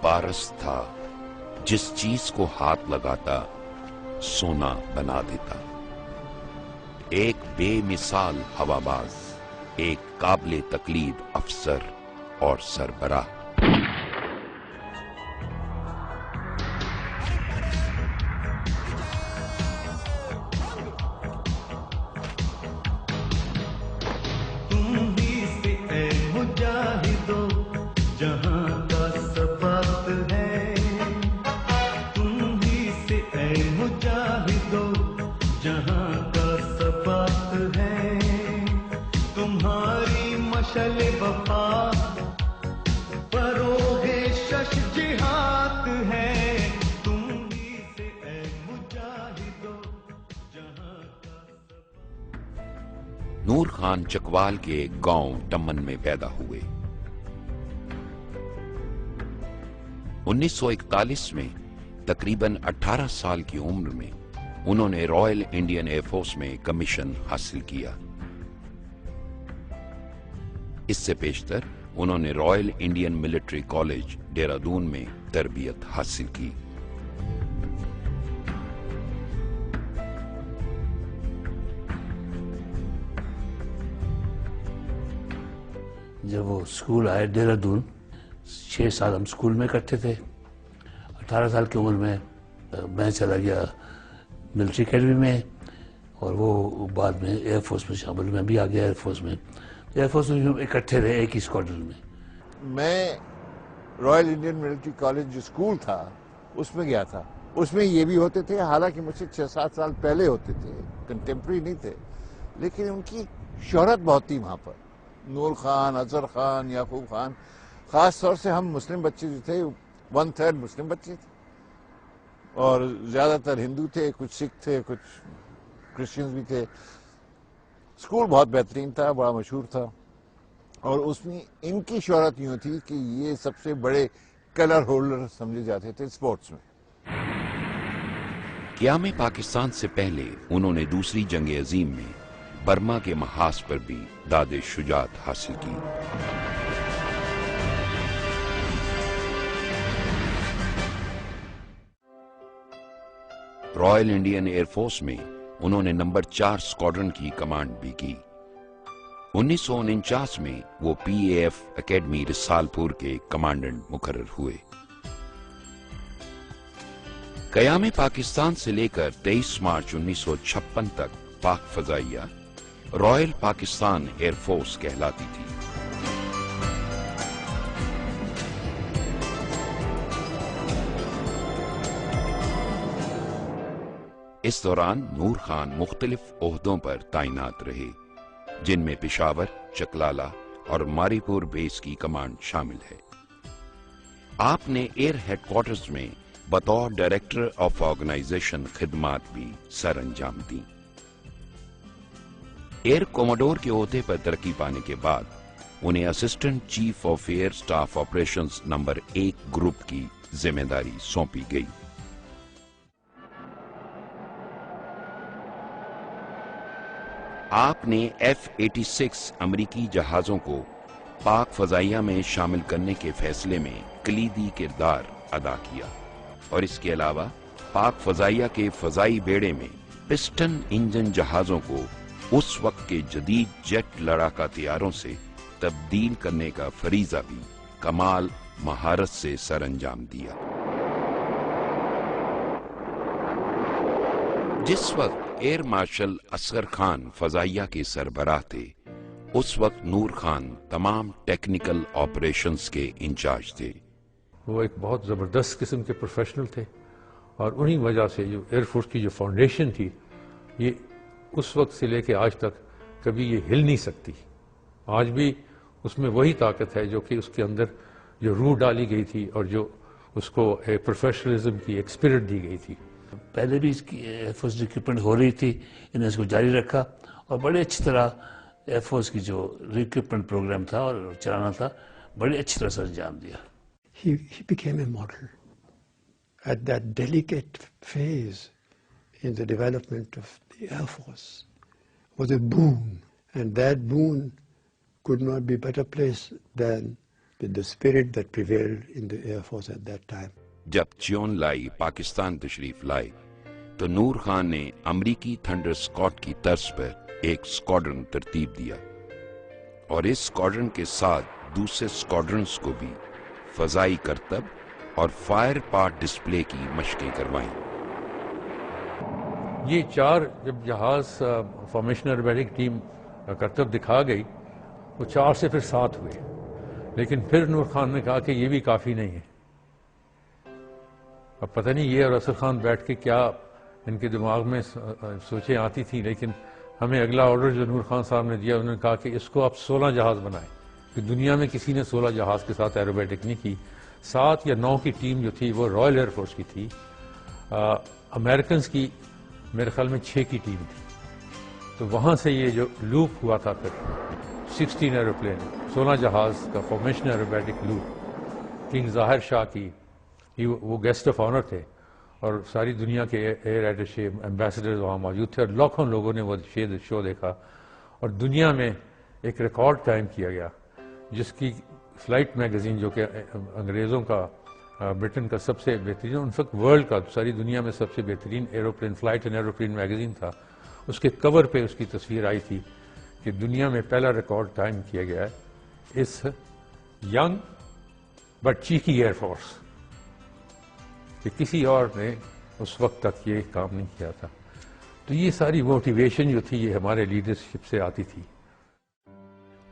پارس تھا جس چیز کو ہاتھ لگاتا سونا بنا دیتا. ایک بے مثال ہواباز، ایک قابل تقلید افسر اور سربراہ. نور خان چکوال کے گاؤں ٹمن میں پیدا ہوئے. 1941 میں تقریباً 18 سال کی عمر میں انہوں نے رائل انڈین ایئر فورس میں کمیشن حاصل کیا. اس سے پیشتر انہوں نے Royal Indian military college Dehradun میں تربیت حاصل کی. جب وہ اسکول آئے دہرادون، 6 سال ہم اسکول میں کرتے تھے. 18 سال کی عمر میں میں چلا گیا ملٹری اکیڈمی میں، اور وہ بعد میں ایئر فورس میں شامل. میں بھی آ گیا ایئر فورس میں. ایئر فورس میں اکٹھے رہے ایک ہی اسکواڈرن میں. میں رائل انڈین ملٹری کالج جو اسکول تھا اس میں گیا تھا. اس میں یہ بھی ہوتے تھے، حالانکہ مجھ سے 6-7 سال پہلے ہوتے تھے، کنٹمپری نہیں تھے، لیکن ان کی شہرت بہت تھی وہاں پر. نور خان، اظہر خان، یعقوب خان، خاص طور سے ہم مسلم بچے جو تھے 1/3 مسلم بچے تھے، اور زیادہ تر ہندو تھے، کچھ سکھ تھے، کچھ کرسچنز بھی تھے. اسکول بہت بہترین تھا، بڑا مشہور تھا، اور اس میں ان کی شہرت یوں تھی کہ یہ سب سے بڑے کلر ہولڈر سمجھے جاتے تھے اسپورٹس میں. قیام پاکستان سے پہلے انہوں نے دوسری جنگ عظیم میں برما کے محاذ پر بھی داد شجاعت حاصل کی. رائل انڈین ایئر فورس میں انہوں نے نمبر 4 اسکواڈرن کی کمانڈ بھی کی. 1949 میں وہ پی اے ایف اکیڈمی رسال پور کے کمانڈنٹ مقرر ہوئے. قیام پاکستان سے لے کر 23 مارچ 1956 تک پاک فضائیہ رائل پاکستان ایئر فورس کہلاتی تھی. اس دوران نور خان مختلف عہدوں پر تعینات رہے، جن میں پشاور، چکلالہ اور ماری پور بیس کی کمانڈ شامل ہے. آپ نے ایئر ہیڈ کوارٹرز میں بطور ڈائریکٹر آف آرگنائزیشن خدمات بھی سر انجام دیں. ایئر کوموڈور کے عہدے پر ترقی پانے کے بعد انہیں assistant chief of air staff operations number 1 group کی ذمہ داری سونپی گئی. آپ نے F-86 امریکی جہازوں کو پاک فضائیہ میں شامل کرنے کے فیصلے میں کلیدی کردار ادا کیا، اور اس کے علاوہ پاک فضائیہ کے فضائی بیڑے میں پسٹن انجن جہازوں کو اس وقت کے جدید جیٹ لڑاکا طیاروں سے تبدیل کرنے کا فریضہ بھی کمال مہارت سے سر انجام دیا. جس وقت ایئر مارشل اصغر خان فضائیہ کے سربراہ تھے، اس وقت نور خان تمام ٹیکنیکل آپریشنز کے انچارج تھے. وہ ایک بہت زبردست قسم کے پروفیشنل تھے، اور انہی وجہ سے جو ایئر فورس کی جو فاؤنڈیشن تھی، یہ اس وقت سے لے کے آج تک کبھی یہ ہل نہیں سکتی. آج بھی اس میں وہی طاقت ہے جو کہ اس کے اندر جو روح ڈالی گئی تھی، اور جو اس کو پروفیشنلزم کی ایک اسپرٹ دی گئی تھی. پہلے بھی اس کی ایئر فورس ریکروٹمنٹ ہو رہی تھی، انہوں نے اس کو جاری رکھا، اور بڑے اچھی طرح ایئر فورس کی جو ریکروٹمنٹ پروگرام تھا اور چلانا تھا، بڑی اچھی طرح سے انجام دیا. He became a model at that delicate phase in the development of the Air Force. Was a boon, and that boon could not be better placed than with the spirit that prevailed in the Air Force at that time. جب chewing لائی پاکستان تشریف لائے تو نور خان نے امریکی thunder squad کی طرز پر ایک اسکواڈرن ترتیب دیا اور اس اسکواڈرن کے ساتھ دوسرے اسکواڈرنز کو بھی فضائی کرتب اور فائر پارٹ ڈسپلے کی مشقیں کروائیں۔ یہ 4 جب جہاز فارمیشن ایروبیٹک ٹیم کرتب دکھا گئی وہ 4 سے پھر 7 ہوئے، لیکن پھر نور خان نے کہا کہ یہ بھی کافی نہیں ہے۔ اب پتہ نہیں یہ اور اصغر خان بیٹھ کے کیا ان کے دماغ میں سوچیں آتی تھیں، لیکن ہمیں اگلا آرڈر جو نور خان صاحب نے دیا انہوں نے کہا کہ اس کو آپ 16 جہاز بنائیں، کہ دنیا میں کسی نے 16 جہاز کے ساتھ ایروبیٹک نہیں کی۔ 7 یا 9 کی ٹیم جو تھی وہ رائل ایئر فورس کی تھی، امریکنز کی میرے خیال میں 6 کی ٹیم تھی۔ تو وہاں سے یہ جو لوپ ہوا تھا پھر 16 ایروپلین 16 جہاز کا فارمیشن ایروبیٹک لوپ، کنگ ظاہر شاہ کی وہ گیسٹ آف آنر تھے اور ساری دنیا کے ایئر ایٹیشے ایمبیسڈرز وہاں موجود تھے اور لاکھوں لوگوں نے وہ شو دیکھا اور دنیا میں ایک ریکارڈ قائم کیا گیا جس کی فلائٹ میگزین جو کہ انگریزوں کا برٹن کا سب سے بہترین، ان فیکٹ ورلڈ کا ساری دنیا میں سب سے بہترین aeroplane flight and aeroplane magazine تھا، اس کے کور پہ اس کی تصویر آئی تھی کہ دنیا میں پہلا ریکارڈ قائم کیا گیا ہے اس ینگ بٹ چیکی ایئر فورس، کہ کسی اور نے اس وقت تک یہ کام نہیں کیا تھا۔ تو یہ ساری موٹیویشن جو تھی یہ ہمارے لیڈرشپ سے آتی تھی۔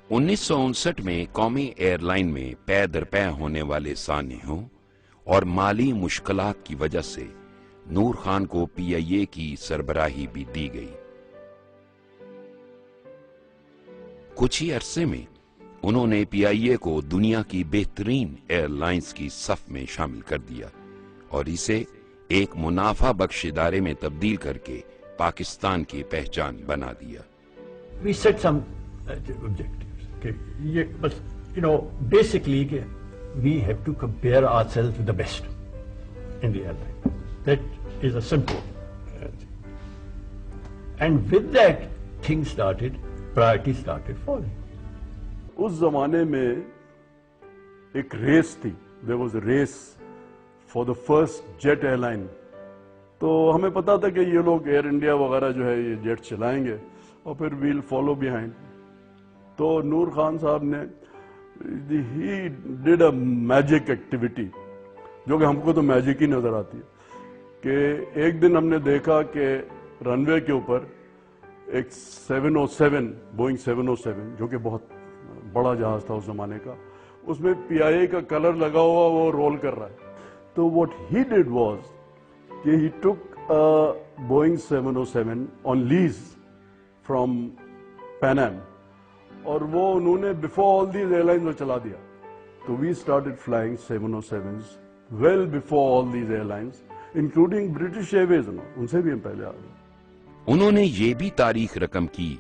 1959 میں قومی ایئر لائن میں پے در پے ہونے والے سانحوں اور مالی مشکلات کی وجہ سے نور خان کو پی آئی اے کی سربراہی بھی دی گئی۔ کچھ ہی عرصے میں انہوں نے پی آئی اے کو دنیا کی بہترین ایئر لائنز کی صف میں شامل کر دیا اور اسے ایک منافع بخش ادارے میں تبدیل کر کے پاکستان کی پہچان بنا دیا۔ We set some objectives. Okay. But basically, we have to compare ourselves with the best in the airline. That is a simple. And with that, things started, priorities started falling. اس زمانے میں ایک ریس تھی، there was a race for the first jet airline. تو ہمیں پتا تھا کہ یہ لوگ ایئر انڈیا وغیرہ جو ہے یہ جیٹ چلائیں گے اور پھر ویل فالو بیہائنڈ۔ تو نور خان صاحب نے he did a magic activity جو کہ ہم کو تو میجک ہی نظر آتی ہے، کہ ایک دن ہم نے دیکھا کہ رن وے کے اوپر ایک 707 بوئنگ 707 جو کہ بہت بڑا جہاز تھا اس زمانے کا، اس میں پی آئی اے کا کلر لگا ہوا وہ رول کر رہا ہے۔ تو what he did was کہ he took a Boeing 707 on lease from Pan Am اور وہ انہوں نے before all these airlines وہ چلا دیا۔ تو we started flying 707s well before all these airlines including British Airways، ان سے بھی ہم پہلے آ گئے۔ انہوں نے یہ بھی تاریخ رقم کی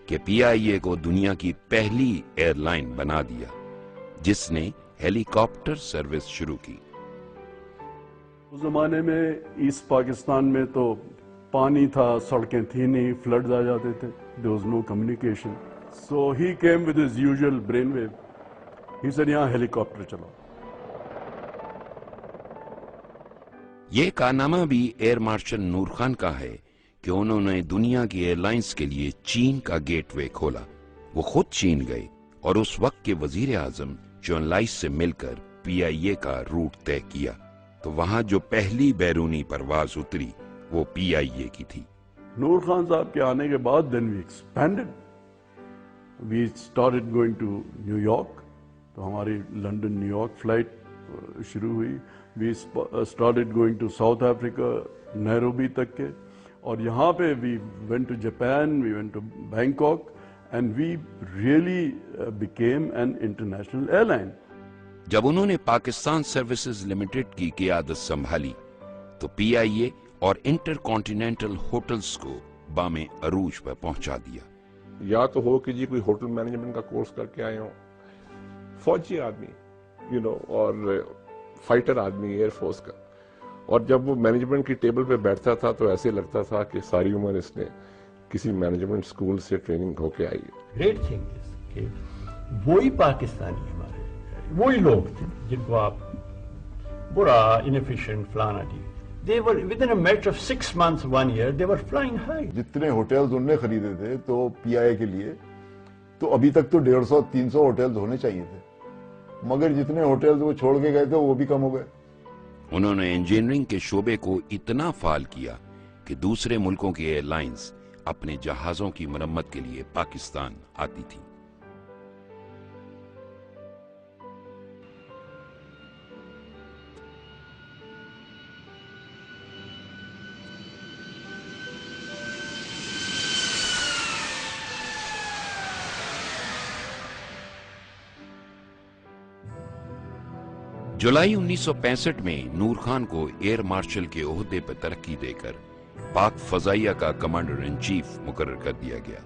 کہ پی آئی اے کو دنیا کی پہلی ایئر لائن بنا دیا جس نے ہیلی کاپٹر سروس شروع کی۔ اس زمانے میں ایسٹ پاکستان میں تو پانی تھا، سڑکیں تھی نہیں، فلڈز آ جاتے تھے، there was no communication. So he came with his usual brainwave. He said یہاں ہیلی کاپٹر چلاؤ۔ یہ کارنامہ بھی ایئر مارشل نور خان کا ہے کہ انہوں نے دنیا کی ایئر لائنز کے لیے چین کا گیٹ وے کھولا۔ وہ خود چین گئے اور اس وقت کے وزیر اعظم چیون لائی سے مل کر پی آئی اے کا روٹ طے کیا، تو وہاں جو پہلی بیرونی پرواز اتری وہ پی آئی اے کی تھی۔ نور خان صاحب کے آنے کے بعد then we expanded. We started going to New York. تو ہماری لنڈن نیو یارک فلائٹ شروع ہوئی. We started going to South Africa, Nairobi تک کے، اور یہاں پہ we went to Japan, we went to Bangkok, and we really became an international airline. جب انہوں نے پاکستان سروسز لمیٹڈ کی قیادت سنبھالی تو پی آئی اے اور انٹر کانٹیننٹل ہوٹلز کو بام عروج پر پہنچا دیا۔ یا تو ہو کہ جی کوئی ہوٹل مینجمنٹ کا کورس کر کے آئے ہوں، فوجی آدمی اور فائٹر آدمی ایئر فورس کا، اور جب وہ مینجمنٹ کی ٹیبل پہ بیٹھتا تھا تو ایسے لگتا تھا کہ ساری عمر اس نے کسی مینجمنٹ اسکول سے ٹریننگ ہو کے آئی ہے۔ گریٹ تھنگ از کہ وہی پاکستانی ہمارے وہی لوگ تھے جن کو آپ برا inefficient فلانا دی. They were within a matter of 6 months, 1 year, they were flying high. جتنے ہوٹلز انہوں نے خریدے تھے تو پی آئی اے کے لیے تو ابھی تک تو 150-300 ہوٹلز ہونے چاہیے تھے، مگر جتنے ہوٹلز وہ چھوڑ کے گئے تھے وہ بھی کم ہو گئے. انہوں نے انجینئرنگ کے شعبے کو اتنا فعال کیا کہ دوسرے ملکوں کی ایئر لائنز اپنے جہازوں کی مرمت کے لیے پاکستان آتی تھی. جولائی 1965 میں نور خان کو ایئر مارشل کے عہدے پر ترقی دے کر پاک فضائیہ کا کمانڈر ان چیف مقرر کر دیا گیا.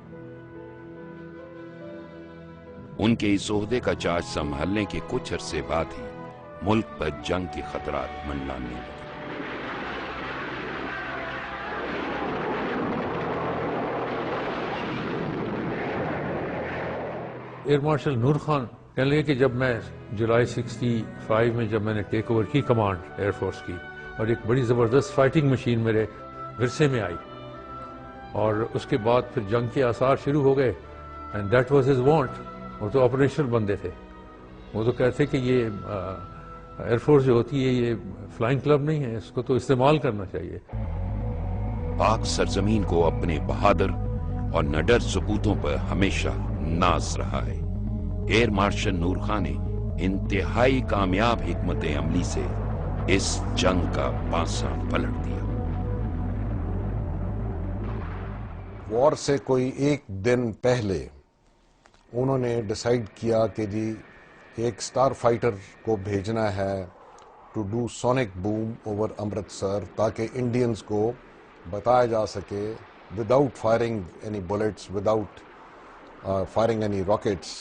ان کے اس عہدے کا چارج سنبھالنے کے کچھ عرصے بعد ہی ملک پر جنگ کے خطرات منڈلانے لگے. ایئر مارشل نور خان کہنے لگے کہ جب میں جولائی 65 میں جب میں نے ٹیک اوور کی کمانڈ ایئر فورس کی اور ایک بڑی زبردست فائٹنگ مشین میرے ورثے میں آئی اور اس کے بعد پھر جنگ کے آثار شروع ہو گئے and that was his want. وہ تو آپریشنل بندے تھے، وہ تو کہتے کہ یہ ایئر فورس جو ہوتی ہے یہ فلائنگ کلب نہیں ہے، اس کو تو استعمال کرنا چاہیے. پاک سرزمین کو اپنے بہادر اور نڈر سپوتوں پر ہمیشہ ناز رہا ہے. ایئر مارشل نور خان نے انتہائی کامیاب حکمت عملی سے اس جنگ کا پانسا پلٹ دیا. وار سے کوئی ایک دن پہلے انہوں نے ڈیسائیڈ کیا کہ جی ایک سٹار فائٹر کو بھیجنا ہے to do sonic boom over Amritsar تاکہ انڈینز کو بتایا جا سکے without firing any bullets, without firing any rockets,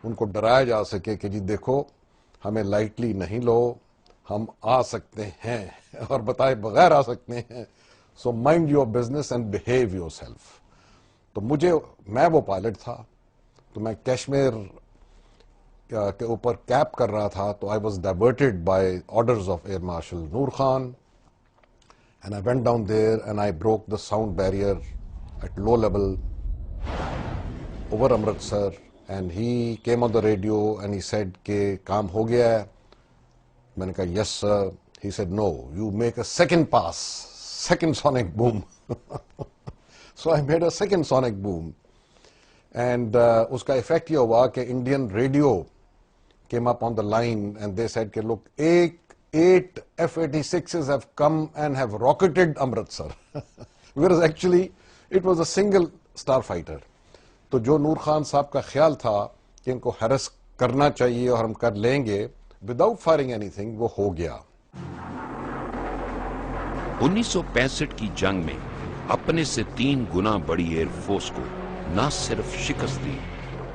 ان کو ڈرایا جا سکے کہ جی دیکھو ہمیں لائٹلی نہیں لو، ہم آ سکتے ہیں اور بتائے بغیر آ سکتے ہیں، so mind your business and behave yourself. تو میں وہ پائلٹ تھا تو میں کشمیر کے اوپر کیپ کر رہا تھا تو I was diverted by orders of air marshal Nur Khan and I went down there and I broke the sound barrier at low level over Amritsar. And he came on the radio and he said کہ کام ہو گیا ہے. میں نے کہا yes sir. He said no, you make a second pass, second sonic boom. So I made a second sonic boom and اس کا effect یہ ہوا کہ Indian radio came up on the line and they said کہ look 8 F-86s have come and have rocketed Amritsar. Whereas actually it was a single starfighter. تو جو نور خان صاحب کا خیال تھا کہ ان کو ہیرس کرنا چاہیے اور ہم کر لیں گے وداؤٹ فائرنگ اینی تھنگ، وہ ہو گیا. 1965 کی جنگ میں اپنے سے 3 گنا بڑی ایئر فورس کو نہ صرف شکست دی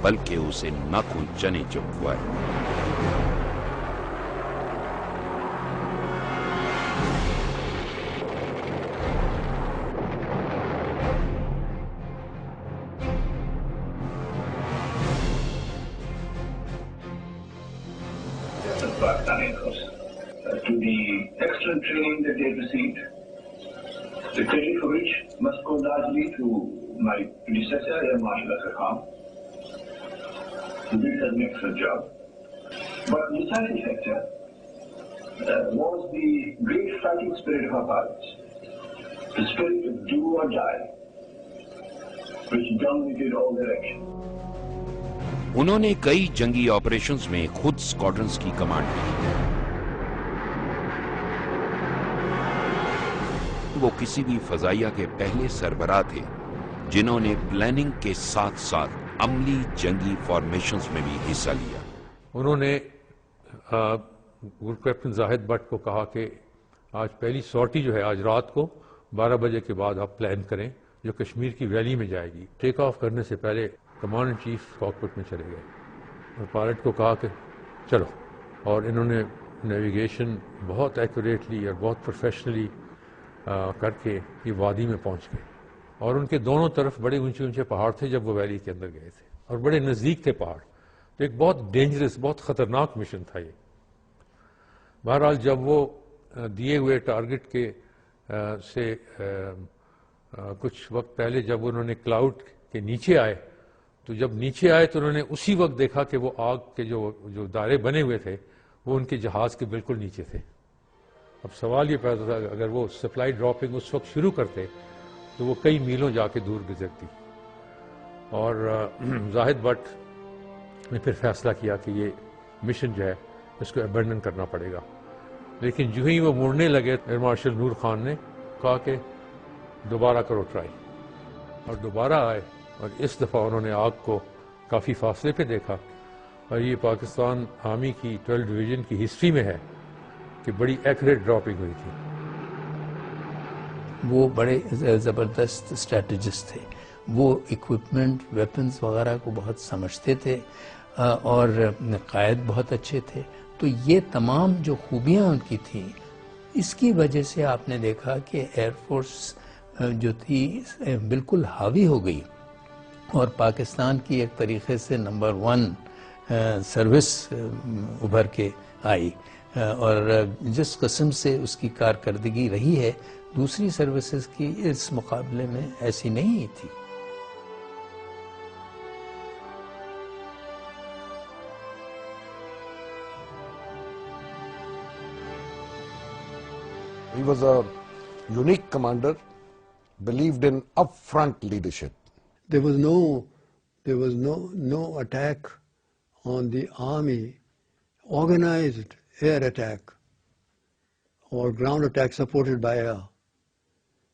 بلکہ اسے ناخن چنے چبوائے. To the excellent training that they received, the credit for which must go largely to my predecessor, Air Marshal Asghar Khan, who did an excellent job. But the deciding factor was the great fighting spirit of our pilots, the spirit of do or die, which dominated all their action. انہوں نے کئی جنگی operations میں خود اسکواڈرنز کی command کی. وہ کسی بھی فضائیہ کے پہلے سربراہ تھے جنہوں نے پلاننگ کے ساتھ ساتھ عملی جنگی فارمیشنز میں بھی حصہ لیا. انہوں نے گروپ کیپٹن زاہد بٹ کو کہا کہ آج پہلی سارٹی جو ہے آج رات کو 12 بجے کے بعد آپ پلان کریں جو کشمیر کی ویلی میں جائے گی. ٹیک آف کرنے سے پہلے کمانڈر چیف کاکپٹ میں چلے گئے اور پائلٹ کو کہا کہ چلو، اور انہوں نے نیویگیشن بہت ایکوریٹلی اور بہت پروفیشنلی کر کے یہ وادی میں پہنچ گئے. اور ان کے دونوں طرف بڑے اونچے اونچے پہاڑ تھے جب وہ ویلی کے اندر گئے تھے اور بڑے نزدیک تھے پہاڑ. تو ایک بہت ڈینجرس، بہت خطرناک مشن تھا یہ. بہرحال جب وہ دیے ہوئے ٹارگٹ کے سے کچھ وقت پہلے جب انہوں نے کلاؤڈ کے نیچے آئے، تو جب نیچے آئے تو انہوں نے اسی وقت دیکھا کہ وہ آگ کے جو دائرے بنے ہوئے تھے وہ ان کے جہاز کے بالکل نیچے تھے. اب سوال یہ پیدا تھا اگر وہ سپلائی ڈراپنگ اس وقت شروع کرتے تو وہ کئی میلوں جا کے دور گزرتی. اور زاہد بٹ نے پھر فیصلہ کیا کہ یہ مشن جو ہے اس کو ابینڈن کرنا پڑے گا. لیکن جو ہی وہ مڑنے لگے ایئر مارشل نور خان نے کہا کہ دوبارہ کرو ٹرائی، اور دوبارہ آئے اور اس دفعہ انہوں نے آگ کو کافی فاصلے پہ دیکھا. اور یہ پاکستان آرمی کی 12 ڈویژن کی ہسٹری میں ہے کہ بڑی ایکوریٹ ڈراپنگ ہوئی تھی. وہ بڑے زبردست اسٹریٹجسٹ تھے، وہ اکوپمنٹ ویپنز وغیرہ کو بہت سمجھتے تھے اور قائد بہت اچھے تھے. تو یہ تمام جو خوبیاں ان کی تھیں، اس کی وجہ سے آپ نے دیکھا کہ ایئر فورس جو تھی بالکل حاوی ہو گئی اور پاکستان کی ایک طریقے سے نمبر 1 سروس ابھر کے آئی. اور جس قسم سے اس کی کارکردگی رہی ہے دوسری سروسز کی اس مقابلے میں ایسی نہیں تھی. He was a unique commander, believed in upfront leadership. There was no attack on the army, organized air attack or ground attack supported by air.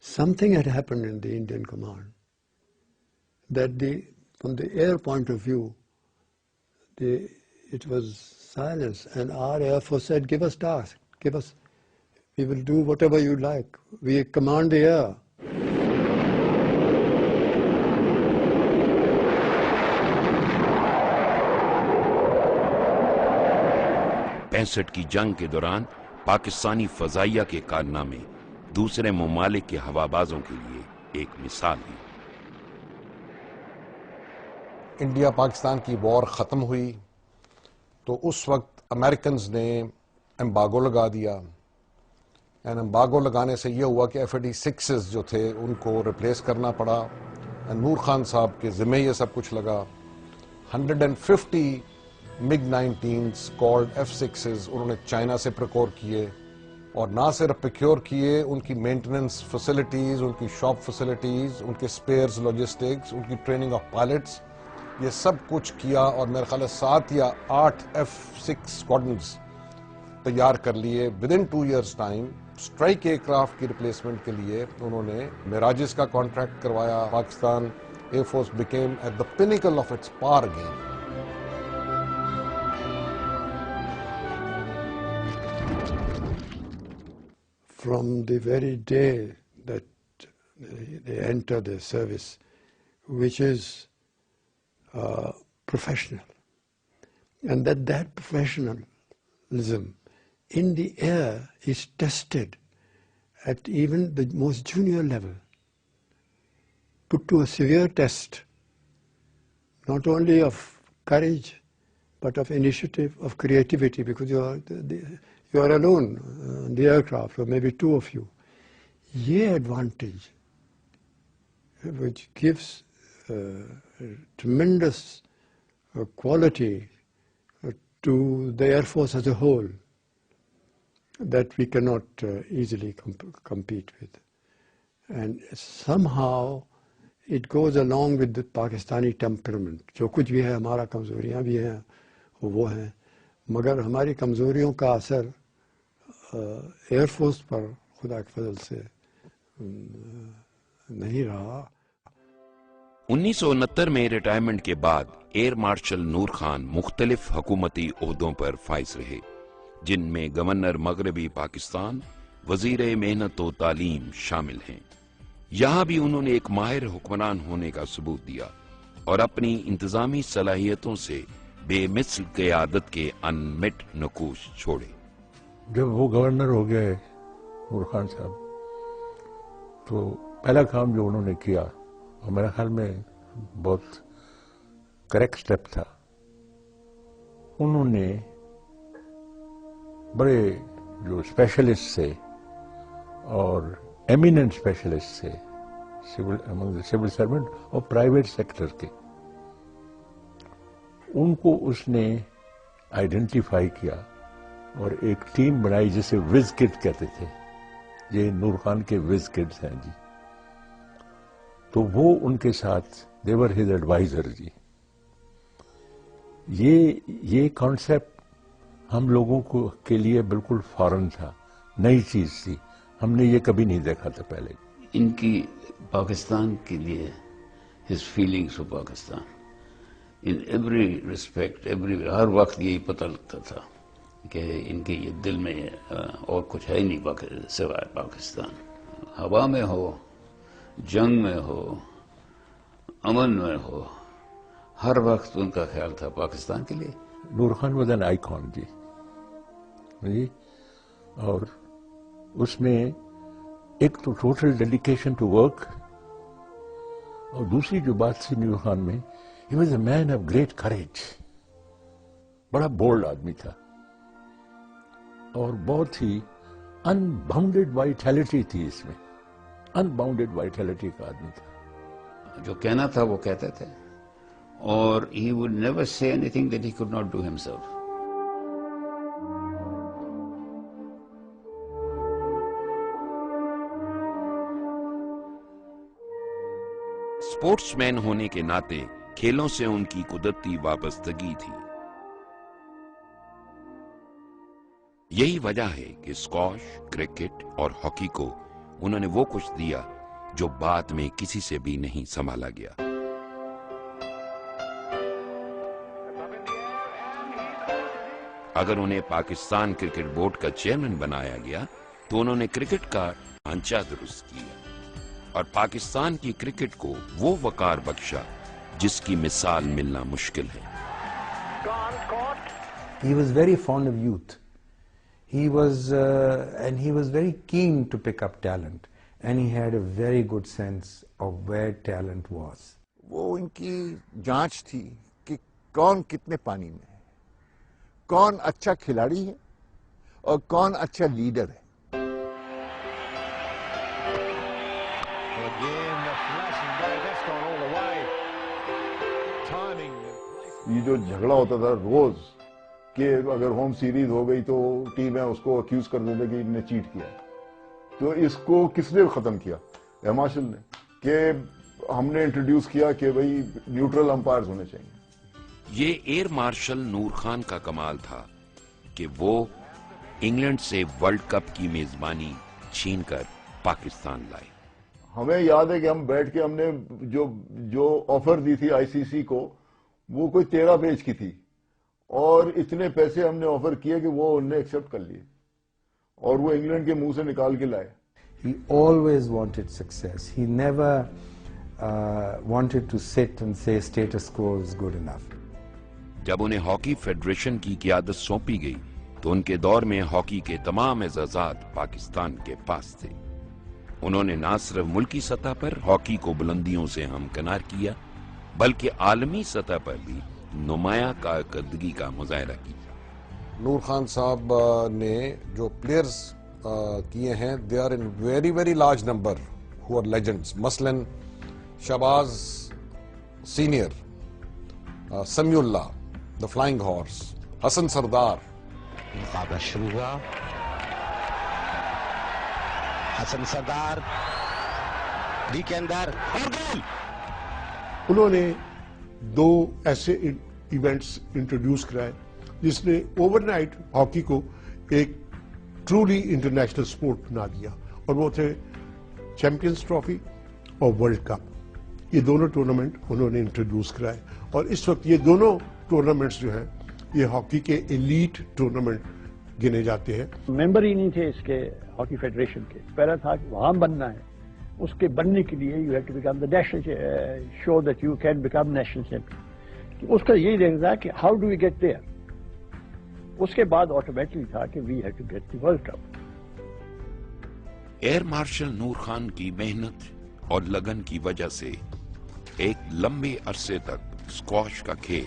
Something had happened in the Indian command that from the air point of view, it was silence, and our Air Force said, give us tasks, we will do whatever you like. We command the air. پینسٹھ کی جنگ کے دوران پاکستانی فضائیہ کے کارنامے دوسرے ممالک کے ہوابازوں کے لیے ایک مثال ہے. انڈیا پاکستان کی وار ختم ہوئی تو اس وقت امریکنز نے ایمبارگو لگا دیا. ایمبارگو لگانے سے یہ ہوا کہ F-86 جو تھے ان کو ریپلیس کرنا پڑا. نور خان صاحب کے ذمہ یہ سب کچھ لگا. 150 MiG-19s called F-6s انہوں نے چائنا سے پروکیور کیے، اور نہ صرف پروکیور کیے، ان کی مینٹیننس فیسلٹیز، ان کی شاپ فیسلٹیز، ان کے سپیئرز، لاجسٹکس، ان کی ٹریننگ آف پائلٹس، یہ سب کچھ کیا. اور میرے خیال ہے 7 یا 8 F-6 اسکواڈنز تیار کر لیے. Within 2 years time strike aircraft کی ریپلیسمنٹ کے لیے انہوں نے میراجز کا کانٹریکٹ کروایا. Pakistan air force became at the pinnacle of its power again. From the very day that they enter the service, which is professional, and that professionalism in the air is tested at even the most junior level, put to a severe test, not only of courage, but of initiative, of creativity, because you are alone on the aircraft, or maybe 2 of you. This advantage, which gives tremendous quality to the Air Force as a whole, that we cannot easily compete with. And somehow it goes along with the Pakistani temperament. جو کچھ بھی ہے ہمارا کمزوریاں بھی ہیں وہ ہیں، مگر ہماری کمزوریوں کا اثر ایئر فورس پر خدا کے فضل سے نہیں رہا. 1969 میں ریٹائرمنٹ کے بعد ایئر مارشل نور خان مختلف حکومتی عہدوں پر فائز رہے، جن میں گورنر مغربی پاکستان، وزیر محنت و تعلیم شامل ہیں. یہاں بھی انہوں نے ایک ماہر حکمران ہونے کا ثبوت دیا اور اپنی انتظامی صلاحیتوں سے بے مثل قیادت کے انمٹ نقوش چھوڑے. جب وہ گورنر ہو گئے نور خان صاحب تو پہلا کام جو انہوں نے کیا، اور میرے خیال میں بہت کریکٹ سٹیپ تھا، انہوں نے بڑے جو اسپیشلسٹ تھے اور ایمیننٹ اسپیشلسٹ تھے سول سرونٹ اور پرائیویٹ سیکٹر کے، ان کو اس نے آئیڈینٹیفائی کیا اور ایک ٹیم بنائی جسے وز کڈ کہتے تھے. یہ نور خان کے وز کڈز ہیں جی. تو وہ ان کے ساتھ دیور ہز ایڈوائزر جی. یہ کانسیپٹ ہم لوگوں کے لیے بالکل فارن تھا، نئی چیز تھی، ہم نے یہ کبھی نہیں دیکھا تھا پہلے. ان کی پاکستان کے لیے his feelings for Pakistan in every respect ہر وقت یہی پتہ لگتا تھا کہ ان کے یہ دل میں اور کچھ ہے نہیں سوائے پاکستان. ہوا میں ہو، جنگ میں ہو، امن میں ہو، ہر وقت ان کا خیال تھا پاکستان کے لیے. نور خان واز این آئیکن جی. اور اس میں ایک تو ٹوٹل ڈیڈیکیشن ٹو ورک، اور دوسری جو بات تھی نور خان میں، he was a man of great courage. بڑا بولڈ آدمی تھا اور بہت ہی ان باؤنڈیڈ وائٹیلٹی تھی اس میں، ان باؤنڈیڈ وائٹیلٹی کا آدمی تھا. جو کہنا تھا وہ کہتے تھے، اور he would never say anything that he could not do himself. Sportsman ہونے کے ناطے کھیلوں سے ان کی قدرتی وابستگی تھی. یہی وجہ ہے کہ اسکواش، کرکٹ اور ہاکی کو انہوں نے وہ کچھ دیا جو بعد میں کسی سے بھی نہیں سنبھالا گیا. اگر انہیں پاکستان کرکٹ بورڈ کا چیئرمین بنایا گیا تو انہوں نے کرکٹ کا ڈھانچہ درست کیا اور پاکستان کی کرکٹ کو وہ وقار بخشا جس کی مثال ملنا مشکل ہے. He was very fond of youth. He was very keen to pick up talent, and he had a very good sense of where talent was. وہ ان کی جانچ تھی کہ کون کتنے پانی میں ہے، کون اچھا کھلاڑی ہے اور کون اچھا لیڈر ہے. یہ جو جھگڑا ہوتا تھا روز کہ اگر ہوم سیریز ہو گئی تو ٹیم ہے اس کو اکیوز کر دیتے کہ ان نے چیٹ کیا، تو اس کو کس نے ختم کیا؟ ایر مارشل نے، کہ ہم نے انٹروڈیوس کیا کہ بھئی نیوٹرل امپائرز ہونے چاہیے. یہ ایئر مارشل نور خان کا کمال تھا کہ وہ انگلینڈ سے ورلڈ کپ کی میزبانی چھین کر پاکستان لائے. ہمیں یاد ہے کہ ہم بیٹھ کے ہم نے جو آفر دی تھی آئی سی سی کو، وہ کوئی 13 پیج کی تھی، اور اتنے پیسے ہم نے آفر کیے کہ وہ انہوں نے ایکسپٹ کر لیے اور وہ انگلینڈ کے منہ سے نکال کے لائے. He always wanted success. He never wanted to sit and say status quo is good enough. جب انہیں ہاکی فیڈریشن کی قیادت سونپی گئی تو ان کے دور میں ہاکی کے تمام اعزازات پاکستان کے پاس تھے. انہوں نے نہ صرف ملکی سطح پر ہاکی کو بلندیوں سے ہمکنار کیا بلکہ عالمی سطح پر بھی نمایاں کارکردگی کا مظاہرہ کیا. نور خان صاحب نے جو پلیئرز کیے ہیں they are in very very large number who are legends. مثلاً Shahbaz senior, Samiullah the flying horse, Hassan Sardar. مقابلہ شروع ہوا، حسن سردار ڈی کے اندر اور گول. انہوں نے 2 ایسے ایونٹس انٹروڈیوس کرائے جس نے اوور نائٹ ہاکی کو ایک ٹرولی انٹرنیشنل سپورٹ بنا دیا، اور وہ تھے چیمپئنز ٹرافی اور ورلڈ کپ. یہ دونوں ٹورنامنٹ انہوں نے انٹروڈیوس کرائے، اور اس وقت یہ دونوں ٹورنامنٹس جو ہیں یہ ہاکی کے ایلیٹ ٹورنامنٹ گنے جاتے ہیں. ممبر ہی نہیں تھے اس کے ہاکی فیڈریشن کے. پہلا تھا کہ وہاں بننا ہے، اس کے بننے کے لیے you have to become the national show that you can become national champion. اس کا یہی دیکھنا ہے کہ how do we get there. اس کے بعد آٹومیٹکلی تھا کہ we have to get the world cup. Air marshal Nur Khan کی محنت اور لگن کی وجہ سے ایک لمبے عرصے تک اسکواش کا کھیل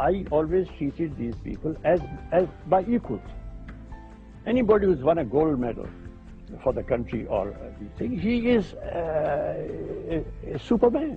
I always treated these people as by equals. Anybody who's won a gold medal for the country or these things, he is a Superman.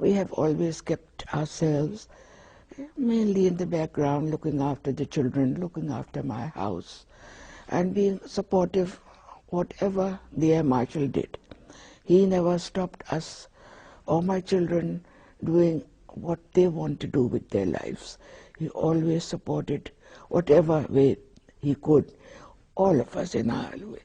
We have always kept ourselves mainly in the background, looking after the children, looking after my house, and being supportive whatever the Air Marshal did. He never stopped us or my children doing what they want to do with their lives. He always supported whatever way he could, all of us in our way.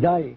die.